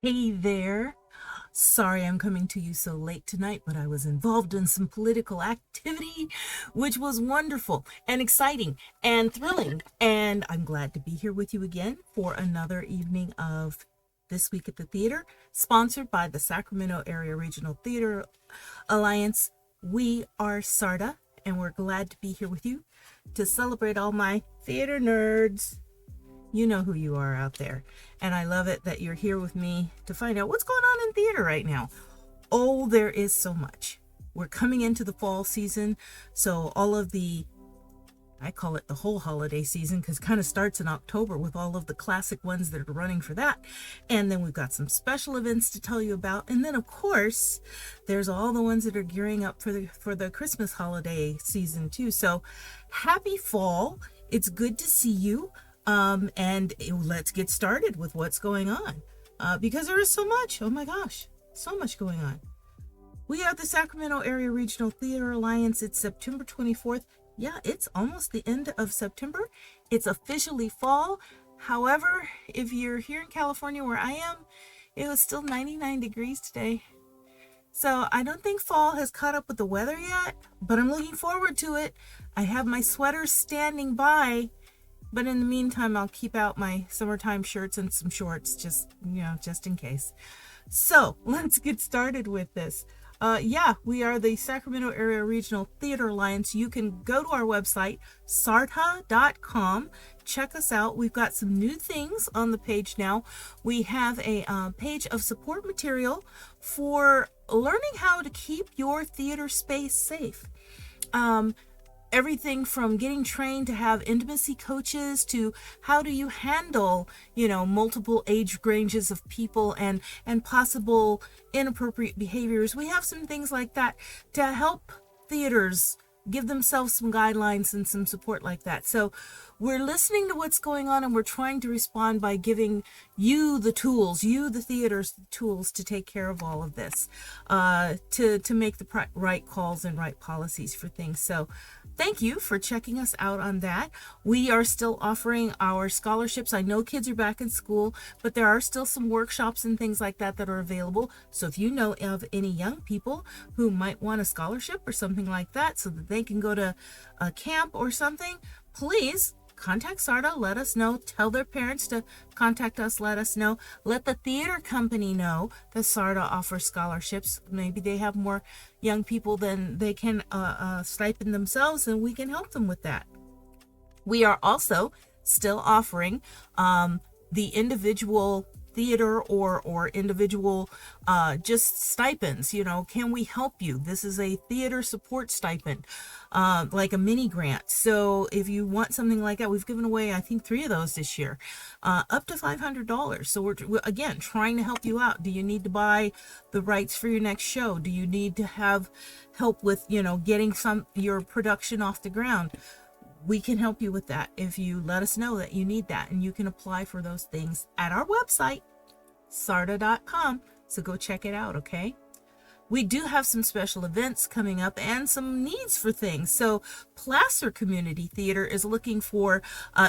Hey there. Sorry I'm coming to you so late tonight, but I was involved in some political activity, which was wonderful and exciting and thrilling. And I'm glad to be here with you again for another evening of This Week at the Theater, sponsored by the Sacramento Area Regional Theater Alliance. We are SARTA, and we're glad to be here with you to celebrate all my theater nerds. You know who you are out there. And I love it that you're here with me to find out what's going on in theater right now. Oh, there is so much. We're coming into the fall season. So all of I call it the whole holiday season because it kind of starts in October with all of the classic ones that are running for that. And then we've got some special events to tell you about. And then, of course, there's all the ones that are gearing up for the Christmas holiday season too. So happy fall. It's good to see you. And let's get started with what's going on, because there is so much. Oh my gosh, so much going on. We are the Sacramento Area Regional Theater Alliance. It's September 24th. Yeah, it's almost the end of September. It's officially fall. However, if you're here in California where I am, it was still 99 degrees today. So I don't think fall has caught up with the weather yet, but I'm looking forward to it. I have my sweaters standing by. But in the meantime, I'll keep out my summertime shirts and some shorts, just in case. So let's get started with this. We are the Sacramento Area Regional Theater Alliance. You can go to our website, sarta.com. Check us out. We've got some new things on the page now. We have a page of support material for learning how to keep your theater space safe. Everything from getting trained to have intimacy coaches to how do you handle, multiple age ranges of people and possible inappropriate behaviors. We have some things like that to help theaters give themselves some guidelines and some support like that. So we're listening to what's going on and we're trying to respond by giving you the tools, the theaters, the tools to take care of all of this, to make the right calls and right policies for things. So thank you for checking us out on that. We are still offering our scholarships. I know kids are back in school, but there are still some workshops and things like that are available. So if you know of any young people who might want a scholarship or something like that so that they can go to a camp or something, please contact SARTA, let us know, tell their parents to contact us, let us know, let the theater company know that SARTA offers scholarships. Maybe they have more young people than they can stipend themselves, and we can help them with that. We are also still offering the individual theater or individual just stipends. Can we help you? This is a theater support stipend, like a mini grant. So if you want something like that, we've given away I think 3 of those this year, up to $500. So we're again trying to help you out. Do you need to buy the rights for your next show? Do you need to have help with getting your production off the ground? We can help you with that if you let us know that you need that, and you can apply for those things at our website, sarta.com. So go check it out, okay? We do have some special events coming up and some needs for things. So Placer Community Theater is looking for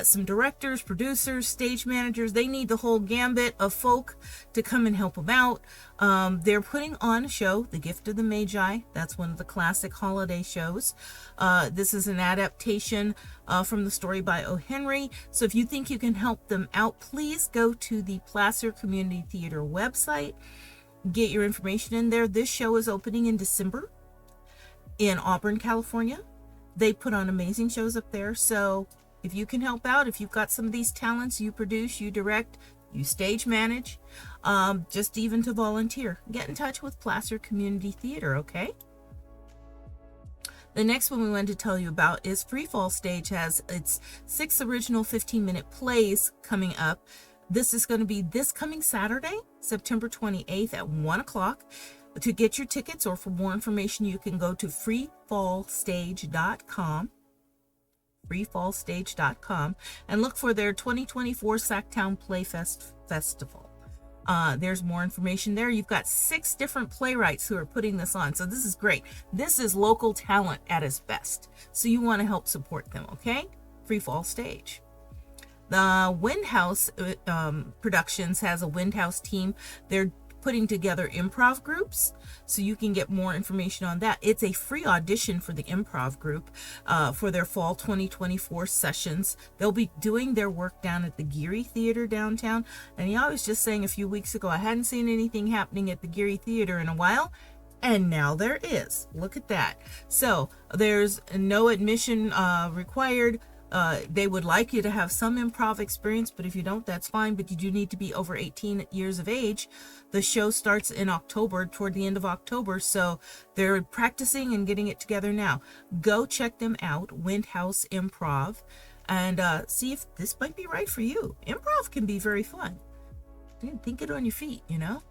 some directors, producers, stage managers. They need the whole gambit of folk to come and help them out. They're putting on a show, The Gift of the Magi. That's one of the classic holiday shows. This is an adaptation from the story by O. Henry. So if you think you can help them out, please go to the Placer Community Theater website. Get your information in there. This show is opening in December in Auburn, California. They put on amazing shows up there. So if you can help out, if you've got some of these talents, you produce, you direct, you stage manage, just even to volunteer, get in touch with Placer Community Theater, okay? The next one we wanted to tell you about is Free Fall Stage has its 6 original 15-minute plays coming up. This is going to be this coming Saturday, September 28th at 1 o'clock. To get your tickets or for more information, you can go to freefallstage.com, freefallstage.com, and look for their 2024 Sacktown Playfest Festival. There's more information there. You've got 6 different playwrights who are putting this on. So this is great. This is local talent at its best. So you want to help support them, okay? Free Fall Stage. The Windhouse Productions has a Windhouse team. They're putting together improv groups, so you can get more information on that. It's a free audition for the improv group for their fall 2024 sessions. They'll be doing their work down at the Geary Theater downtown. And I was just saying a few weeks ago, I hadn't seen anything happening at the Geary Theater in a while. And now there is. Look at that. So there's no admission required. They would like you to have some improv experience, but if you don't, that's fine. But you do need to be over 18 years of age. The show starts in October, toward the end of October. So they're practicing and getting it together now. Go check them out, Windhouse Improv, and see if this might be right for you. Improv can be very fun. Think it on your feet, you know?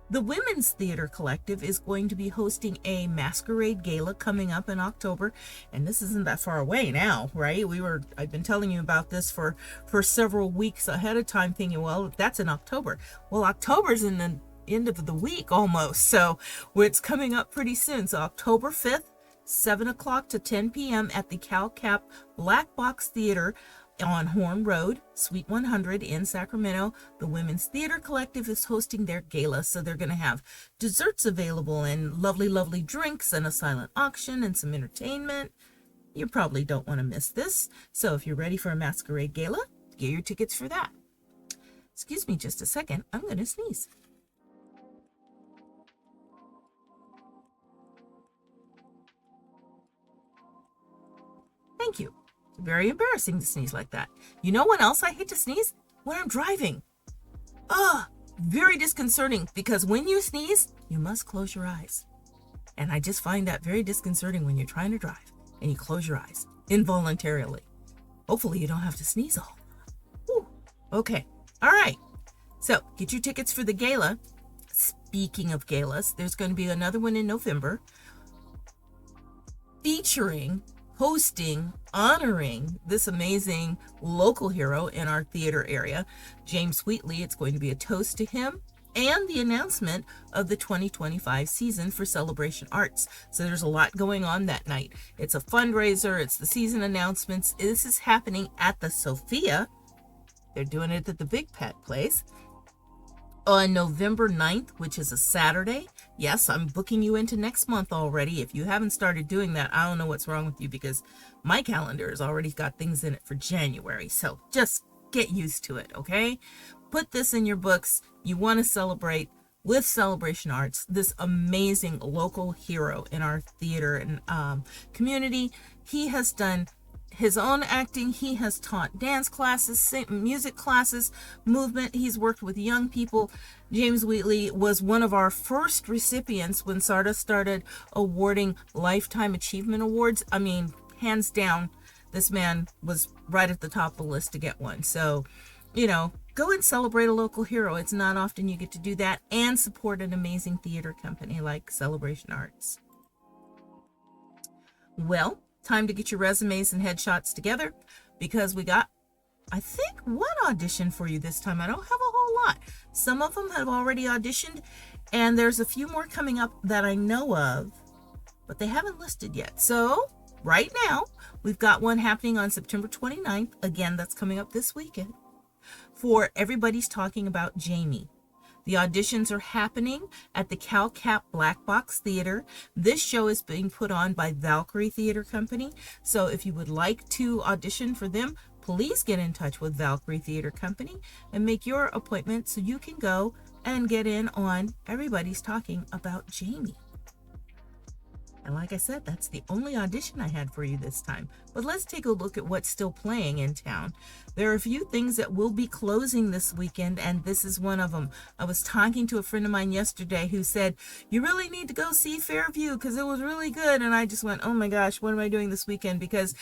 The Women's Theater Collective is going to be hosting a masquerade gala coming up in October, and this isn't that far away now, right? I've been telling you about this for several weeks ahead of time, thinking, well, that's in October. Well, October's in the end of the week almost, so it's coming up pretty soon. So October 5th, 7 o'clock to 10 p.m. at the Cal Cap Black Box Theater on Horn Road, Suite 100 in Sacramento. The Women's Theater Collective is hosting their gala, so they're going to have desserts available and lovely, lovely drinks and a silent auction and some entertainment. You probably don't want to miss this. So if you're ready for a masquerade gala, get your tickets for that. Excuse me just a second. I'm going to sneeze. Thank you. Very embarrassing to sneeze like that. You know when else I hate to sneeze? When I'm driving. Very disconcerting, because when you sneeze, you must close your eyes. And I just find that very disconcerting when you're trying to drive and you close your eyes involuntarily. Hopefully you don't have to sneeze all. Whew. Okay. All right. So get your tickets for the gala. Speaking of galas, there's going to be another one in November featuring, hosting, honoring this amazing local hero in our theater area, James Wheatley. It's going to be a toast to him and the announcement of the 2025 season for Celebration Arts. So there's a lot going on that night. It's a fundraiser. It's the season announcements. This is happening at the Sophia. They're doing it at the Big Pet Place on November 9th, which is a Saturday. Yes, I'm booking you into next month already. If you haven't started doing that, I don't know what's wrong with you, because my calendar has already got things in it for January. So just get used to it, okay? Put this in your books. You want to celebrate with Celebration Arts, this amazing local hero in our theater and community. He has done his own acting. He has taught dance classes, music classes, movement. He's worked with young people. James Wheatley was one of our first recipients when SARTA started awarding Lifetime Achievement Awards. I mean, hands down, this man was right at the top of the list to get one. So, you know, go and celebrate a local hero. It's not often you get to do that and support an amazing theater company like Celebration Arts. Well, time to get your resumes and headshots together, because we got, I think, one audition for you this time. I don't have a whole lot. Some of them have already auditioned, and there's a few more coming up that I know of, but they haven't listed yet. So right now, we've got one happening on September 29th. Again, that's coming up this weekend, for Everybody's Talking About Jamie. The auditions are happening at the Cal Cap Black Box Theater. This show is being put on by Valkyrie Theater Company. So if you would like to audition for them, please get in touch with Valkyrie Theater Company and make your appointment so you can go and get in on Everybody's Talking About Jamie. And like I said, that's the only audition I had for you this time. But let's take a look at what's still playing in town. There are a few things that will be closing this weekend, and this is one of them. I was talking to a friend of mine yesterday who said, you really need to go see Fairview because it was really good. And I just went, oh my gosh, what am I doing this weekend? Because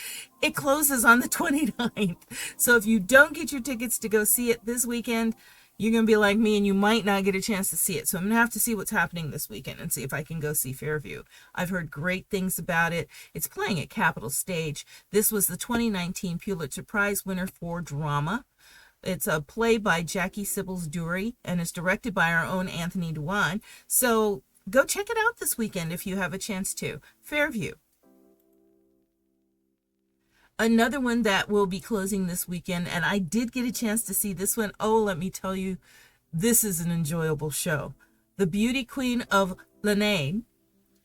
it closes on the 29th. So if you don't get your tickets to go see it this weekend, you're going to be like me and you might not get a chance to see it. So I'm going to have to see what's happening this weekend and see if I can go see Fairview. I've heard great things about it. It's playing at Capitol Stage. This was the 2019 Pulitzer Prize winner for drama. It's a play by Jackie Sibbles-Dury, and it's directed by our own Anthony Dewan. So go check it out this weekend if you have a chance to. Fairview. Another one that will be closing this weekend, and I did get a chance to see this one. Oh, let me tell you, this is an enjoyable show. The Beauty Queen of Lanane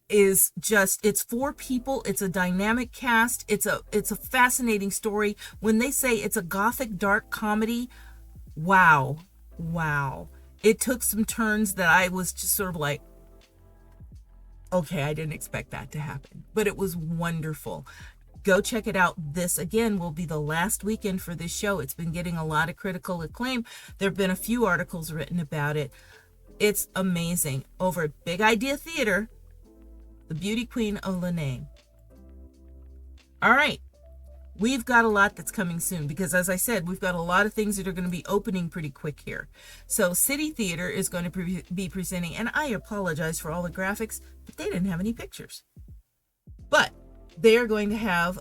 is just, it's 4 people, it's a dynamic cast, it's a fascinating story. When they say it's a gothic dark comedy, wow. It took some turns that I was just sort of like, okay, I didn't expect that to happen, but it was wonderful. Go check it out. This, again, will be the last weekend for this show. It's been getting a lot of critical acclaim. There have been a few articles written about it. It's amazing. Over at Big Idea Theater, The Beauty Queen of Lanane. All right. We've got a lot that's coming soon because, as I said, we've got a lot of things that are going to be opening pretty quick here. So City Theater is going to be presenting, and I apologize for all the graphics, but they didn't have any pictures. But they are going to have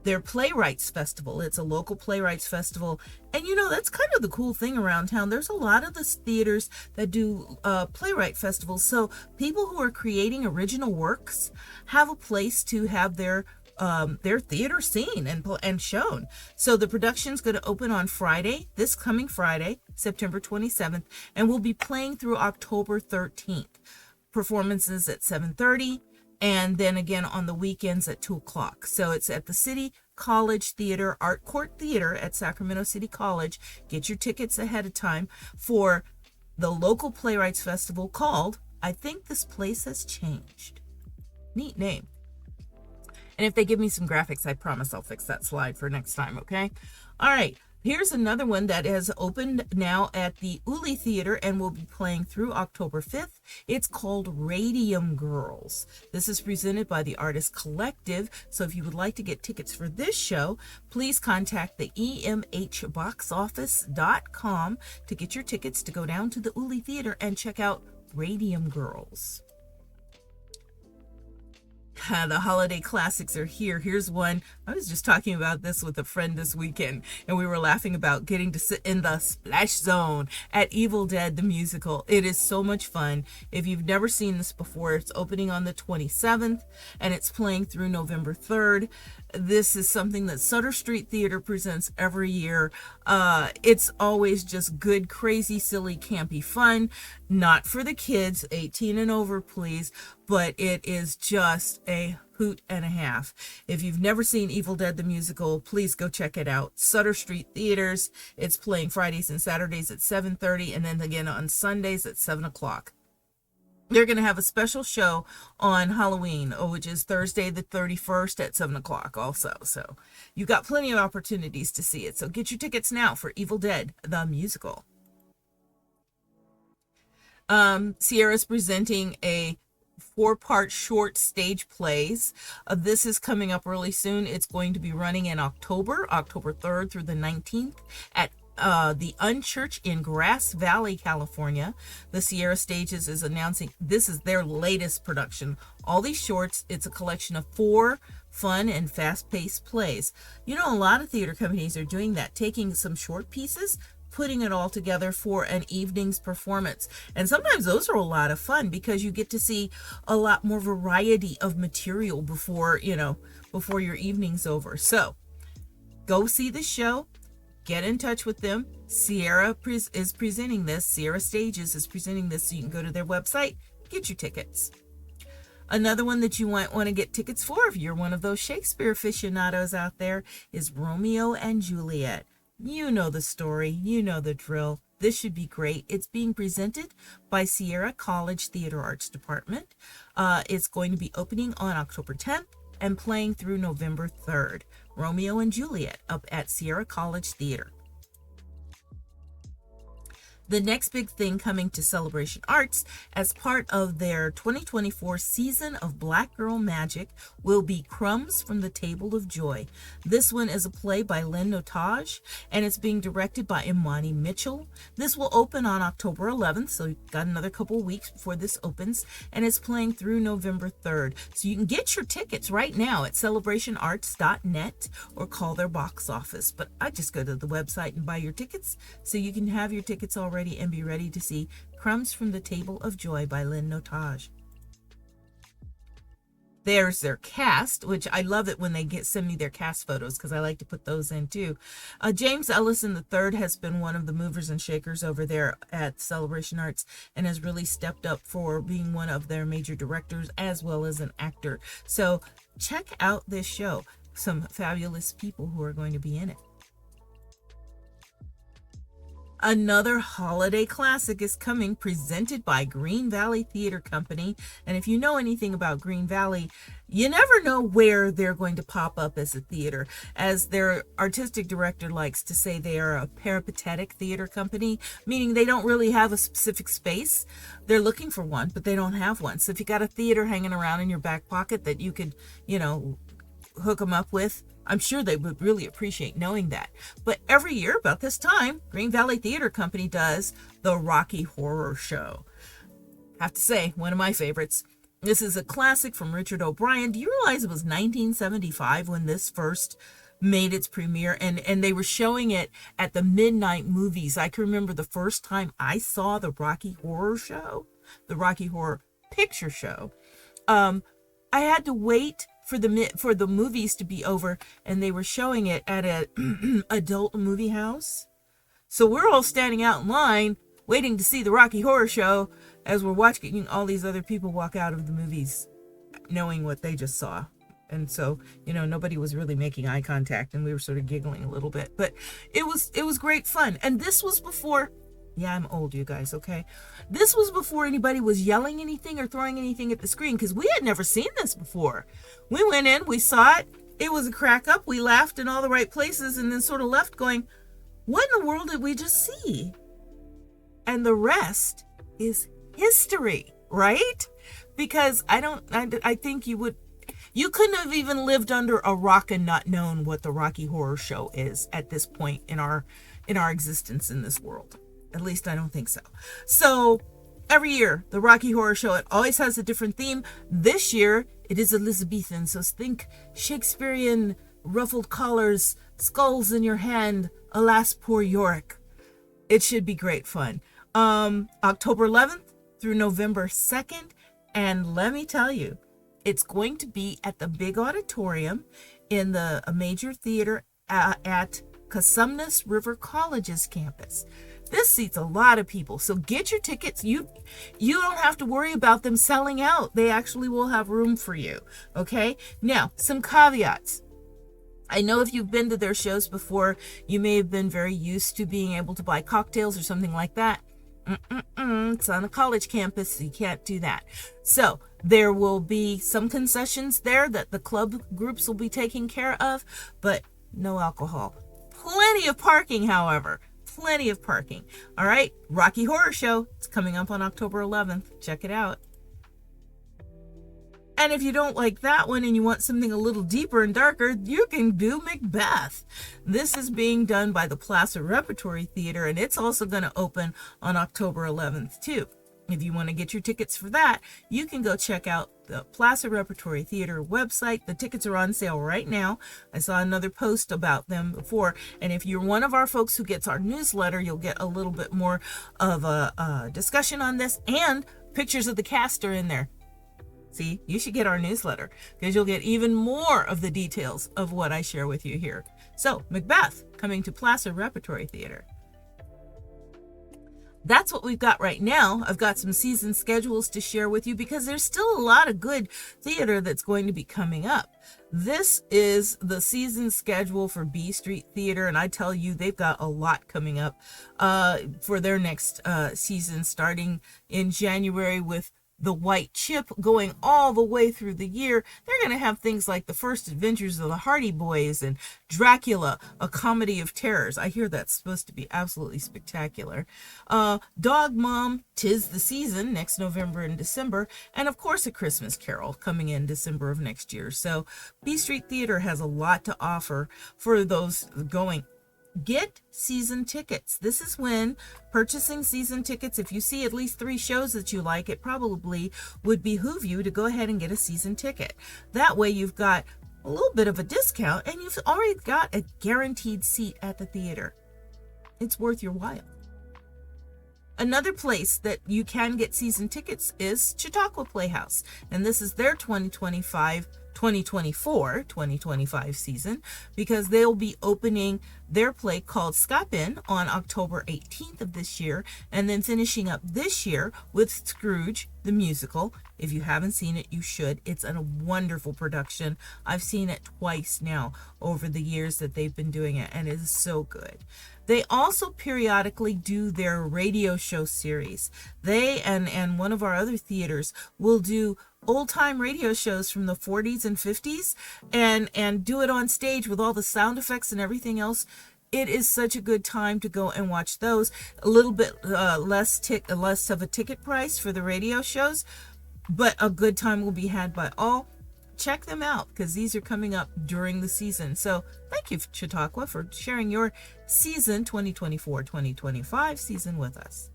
their Playwrights Festival. It's a local Playwrights Festival. And, that's kind of the cool thing around town. There's a lot of the theaters that do Playwright Festivals. So people who are creating original works have a place to have their theater seen and shown. So the production's going to open on Friday, this coming Friday, September 27th, and will be playing through October 13th. Performances at 7:30. And then again on the weekends at 2 o'clock. So it's at the City College Theater, Art Court Theater at Sacramento City College. Get your tickets ahead of time for the local Playwrights Festival called I Think This Place Has Changed. Neat name. And if they give me some graphics, I promise I'll fix that slide for next time, okay? All right. Here's another one that has opened now at the Uli Theater and will be playing through October 5th. It's called Radium Girls. This is presented by the Artist Collective. So if you would like to get tickets for this show, please contact the emhboxoffice.com to get your tickets to go down to the Uli Theater and check out Radium Girls. The holiday classics are here. Here's one. I was just talking about this with a friend this weekend, and we were laughing about getting to sit in the splash zone at Evil Dead, the musical. It is so much fun. If you've never seen this before, it's opening on the 27th, and it's playing through November 3rd. This is something that Sutter Street Theater presents every year. It's always just good, crazy, silly, campy fun. Not for the kids, 18 and over, please, but it is just a hoot and a half. If you've never seen Evil Dead the musical, please go check it out. Sutter Street Theaters. It's playing Fridays and Saturdays at 7:30, and then again on Sundays at 7 o'clock. They're going to have a special show on Halloween, which is Thursday the 31st at 7 o'clock also. So you've got plenty of opportunities to see it. So get your tickets now for Evil Dead the musical. Sierra's presenting a 4-part short stage plays. This is coming up really soon. It's going to be running in October 3rd through the 19th at the Unchurch in Grass Valley, California. The Sierra Stages is announcing this is their latest production. All these shorts, it's a collection of 4 fun and fast-paced plays. A lot of theater companies are doing that, taking some short pieces, putting it all together for an evening's performance. And sometimes those are a lot of fun because you get to see a lot more variety of material before your evening's over. So go see the show. Get in touch with them. Sierra is presenting this. Sierra Stages is presenting this, so you can go to their website, get your tickets. Another one that you might want to get tickets for if you're one of those Shakespeare aficionados out there is Romeo and Juliet. You know the story. You know the drill. This should be great. It's being presented by Sierra College Theater Arts Department. It's going to be opening on October 10th and playing through November 3rd. Romeo and Juliet up at Sierra College Theater. The next big thing coming to Celebration Arts as part of their 2024 season of Black Girl Magic will be Crumbs from the Table of Joy. This one is a play by Lynn Notage, and it's being directed by Imani Mitchell. This will open on October 11th, so you've got another couple of weeks before this opens, and it's playing through November 3rd. So you can get your tickets right now at celebrationarts.net or call their box office. But I just go to the website and buy your tickets so you can have your tickets already and be ready to see Crumbs from the Table of Joy by Lynn Notage. There's their cast, which I love it when they send me their cast photos because I like to put those in too. James Ellison III has been one of the movers and shakers over there at Celebration Arts and has really stepped up for being one of their major directors as well as an actor. So check out this show. Some fabulous people who are going to be in it. Another holiday classic is coming, presented by Green Valley Theater Company. And if you know anything about Green Valley, you never know where they're going to pop up as a theater. As their artistic director likes to say, they are a peripatetic theater company, meaning they don't really have a specific space. They're looking for one, but they don't have one. So if you got a theater hanging around in your back pocket that you could, hook them up with, I'm sure they would really appreciate knowing that. But every year about this time, Green Valley Theater Company does the Rocky Horror Show. Have to say, one of my favorites. This is a classic from Richard O'Brien. Do you realize it was 1975 when this first made its premiere? And they were showing it at the midnight movies. I can remember the first time I saw the Rocky Horror Show, the Rocky Horror Picture Show. I had to wait for the movies to be over, and they were showing it at an adult movie house. So we're all standing out in line waiting to see the Rocky Horror Show as we're watching all these other people walk out of the movies knowing what they just saw. And so, nobody was really making eye contact, and we were sort of giggling a little bit, but it was great fun. And this was before, yeah, I'm old, you guys, okay? This was before anybody was yelling anything or throwing anything at the screen, because we had never seen this before. We went in, we saw it, it was a crack up, we laughed in all the right places, and then sort of left going, what in the world did we just see? And the rest is history, right? Because I think you couldn't have even lived under a rock and not known what the Rocky Horror Show is at this point in our existence in this world. At least I don't think so. So every year, the Rocky Horror Show, it always has a different theme. This year, it is Elizabethan. So think Shakespearean ruffled collars, skulls in your hand, alas, poor Yorick. It should be great fun. October 11th through November 2nd. And let me tell you, it's going to be at the big auditorium in a major theater at Cosumnes River College's campus. This seats a lot of people, so get your tickets. You don't have to worry about them selling out. They actually will have room for you, okay? Now, some caveats. I know if you've been to their shows before, you may have been very used to being able to buy cocktails or something like that. It's on a college campus, so you can't do that. So there will be some concessions there that the club groups will be taking care of, but no alcohol. Plenty of parking, however. Plenty of parking. All right, Rocky Horror Show. It's coming up on October 11th. Check it out. And if you don't like that one and you want something a little deeper and darker, you can do Macbeth. This is being done by the Plaza Repertory Theater, and it's also going to open on October 11th, too. If you want to get your tickets for that, you can go check out the Plaza Repertory Theater website. The tickets are on sale right now. I saw another post about them before. And if you're one of our folks who gets our newsletter, you'll get a little bit more of a discussion on this, and pictures of the cast are in there. See, you should get our newsletter because you'll get even more of the details of what I share with you here. So, Macbeth coming to Plaza Repertory Theater. That's what we've got right now. I've got some season schedules to share with you because there's still a lot of good theater that's going to be coming up. This is the season schedule for B Street Theater, and I tell you, they've got a lot coming up for their next season, starting in January with The White Chip, going all the way through the year. They're going to have things like The First Adventures of the Hardy Boys and Dracula, a comedy of terrors. I hear that's supposed to be absolutely spectacular. Dog Mom, 'Tis the Season, next November and December. And of course, A Christmas Carol coming in December of next year. So B Street Theater has a lot to offer for those going. Get season tickets. This is when purchasing season tickets, if you see at least 3 shows that you like, it probably would behoove you to go ahead and get a season ticket. That way you've got a little bit of a discount and you've already got a guaranteed seat at the theater. It's worth your while. Another place that you can get season tickets is Chautauqua Playhouse. And this is their 2025 season, because they'll be opening their play called Scapin on October 18th of this year, and then finishing up this year with Scrooge the musical. If you haven't seen it, you should. It's a wonderful production. I've seen it twice now over the years that they've been doing it, and it is so good. They also periodically do their radio show series. They and one of our other theaters will do old time radio shows from the 40s and 50s, and do it on stage with all the sound effects and everything else. It is such a good time to go and watch those. A little bit less of a ticket price for the radio shows, but a good time will be had by all. Check them out, because these are coming up during the season. So thank you, Chautauqua, for sharing your season 2024-2025 season with us.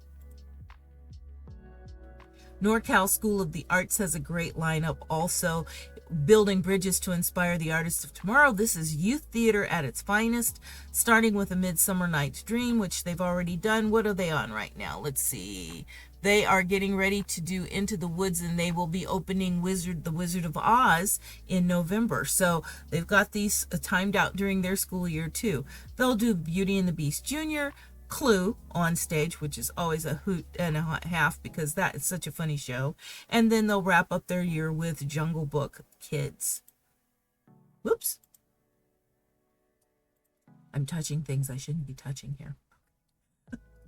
NorCal School of the Arts has a great lineup also. Building bridges to inspire the artists of tomorrow. This is youth theater at its finest, starting with A Midsummer Night's Dream, which they've already done. What are they on right now? Let's see. They are getting ready to do Into the Woods, and they will be opening The Wizard of Oz in November. So they've got these timed out during their school year too. They'll do Beauty and the Beast Jr., Clue on stage, which is always a hoot and a half, because that is such a funny show. And then they'll wrap up their year with Jungle Book Kids. Whoops. I'm touching things I shouldn't be touching here.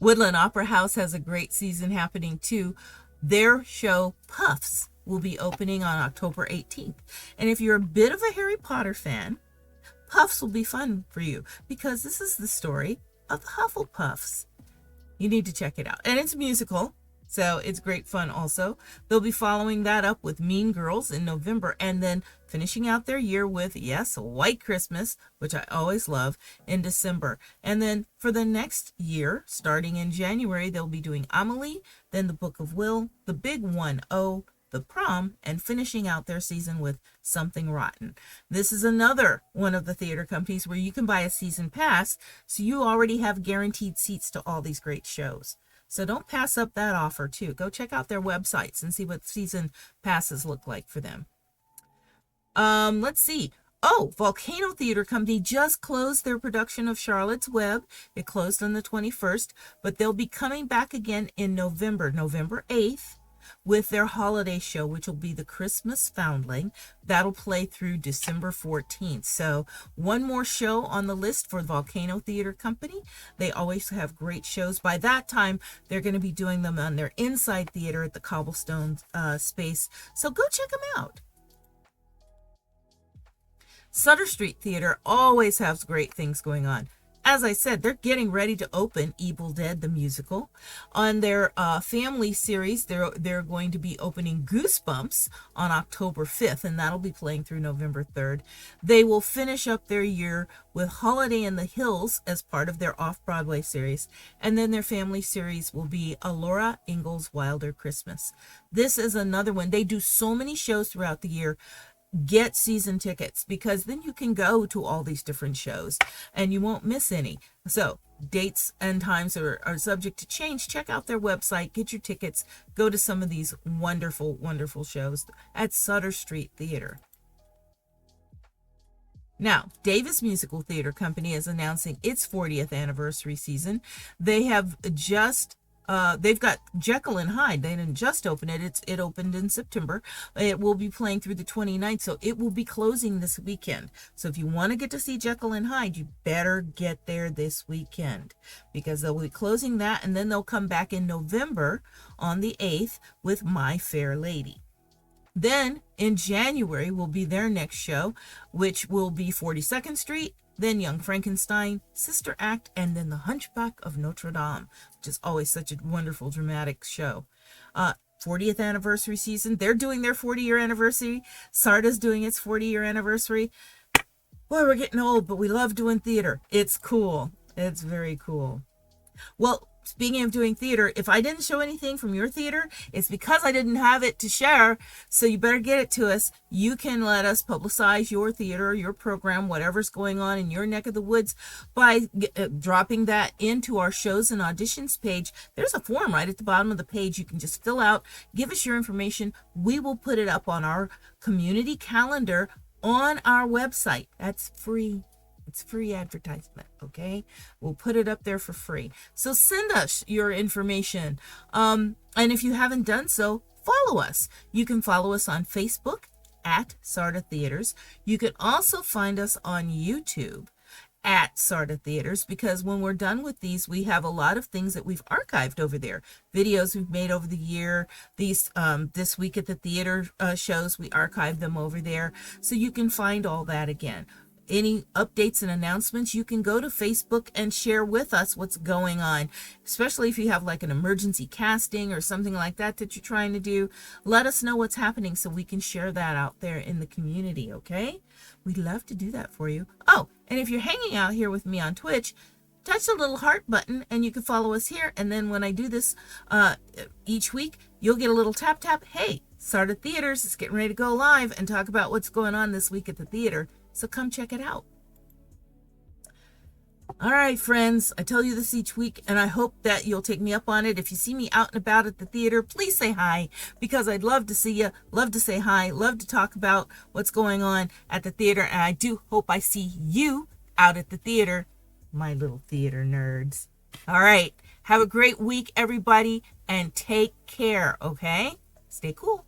Woodland Opera House has a great season happening too. Their show Puffs will be opening on October 18th. And if you're a bit of a Harry Potter fan, Puffs will be fun for you, because this is the story of the Hufflepuffs. You need to check it out. And it's a musical, so it's great fun also. They'll be following that up with Mean Girls in November, and then finishing out their year with, yes, White Christmas, which I always love, in December. And then for the next year, starting in January, they'll be doing Amelie, then The Book of Will, The Big 1-0, The Prom, and finishing out their season with Something Rotten. This is another one of the theater companies where you can buy a season pass, so you already have guaranteed seats to all these great shows. So don't pass up that offer too. Go check out their websites and see what season passes look like for them. Let's see. Oh, Volcano Theater Company just closed their production of Charlotte's Web. It closed on the 21st, but they'll be coming back again in November 8th, with their holiday show, which will be The Christmas Foundling. That'll play through December 14th. So one more show on the list for Volcano Theater Company. They always have great shows. By that time, they're going to be doing them on their inside theater at the Cobblestone space. So go check them out. Sutter Street Theater always has great things going on. As I said, they're getting ready to open Evil Dead the musical. On their family series, they're going to be opening Goosebumps on October 5th, and that'll be playing through November 3rd. They will finish up their year with Holiday in the Hills as part of their off-Broadway series, and then their family series will be A Laura Ingalls Wilder Christmas. This is another one. They do so many shows throughout the year. Get season tickets, because then you can go to all these different shows and you won't miss any. So dates and times are subject to change. Check out their website, get your tickets, go to some of these wonderful, wonderful shows at Sutter Street Theater. Now, Davis Musical Theater Company is announcing its 40th anniversary season. They have just they've got Jekyll and Hyde. They didn't just open it. It opened in September. It will be playing through the 29th, so it will be closing this weekend. So if you want to get to see Jekyll and Hyde, you better get there this weekend, because they'll be closing that, and then they'll come back in November on the 8th with My Fair Lady. Then in January will be their next show, which will be 42nd Street, then Young Frankenstein, Sister Act, and then The Hunchback of Notre Dame, which is always such a wonderful, dramatic show. 40th anniversary season. They're doing their 40-year anniversary. Sarda's doing its 40-year anniversary. Boy, we're getting old, but we love doing theater. It's cool. It's very cool. Well, speaking of doing theater, if I didn't show anything from your theater, it's because I didn't have it to share. So you better get it to us. You can let us publicize your theater, your program, whatever's going on in your neck of the woods by dropping that into our shows and auditions page. There's a form right at the bottom of the page you can just fill out, give us your information. We will put it up on our community calendar on our website. That's free. It's free advertisement, okay? We'll put it up there for free. So send us your information. And if you haven't done so, follow us. You can follow us on Facebook at Sarda Theaters. You can also find us on YouTube at Sarda Theaters, because when we're done with these, we have a lot of things that we've archived over there. Videos we've made over the year. These this week at the theater shows, we archive them over there. So you can find all that again. Any updates and announcements, you can go to Facebook and share with us what's going on, especially if you have like an emergency casting or something like that that you're trying to do. Let us know what's happening so we can share that out there in the community, okay? We'd love to do that for you. Oh, and if you're hanging out here with me on Twitch, touch the little heart button and you can follow us here. And then when I do this each week, you'll get a little tap tap. Hey, Sarda Theaters is getting ready to go live and talk about what's going on this week at the theater. So come check it out. All right, friends, I tell you this each week, and I hope that you'll take me up on it. If you see me out and about at the theater, please say hi, because I'd love to see you, love to say hi, love to talk about what's going on at the theater, and I do hope I see you out at the theater, my little theater nerds. All right, have a great week, everybody, and take care, okay? Stay cool.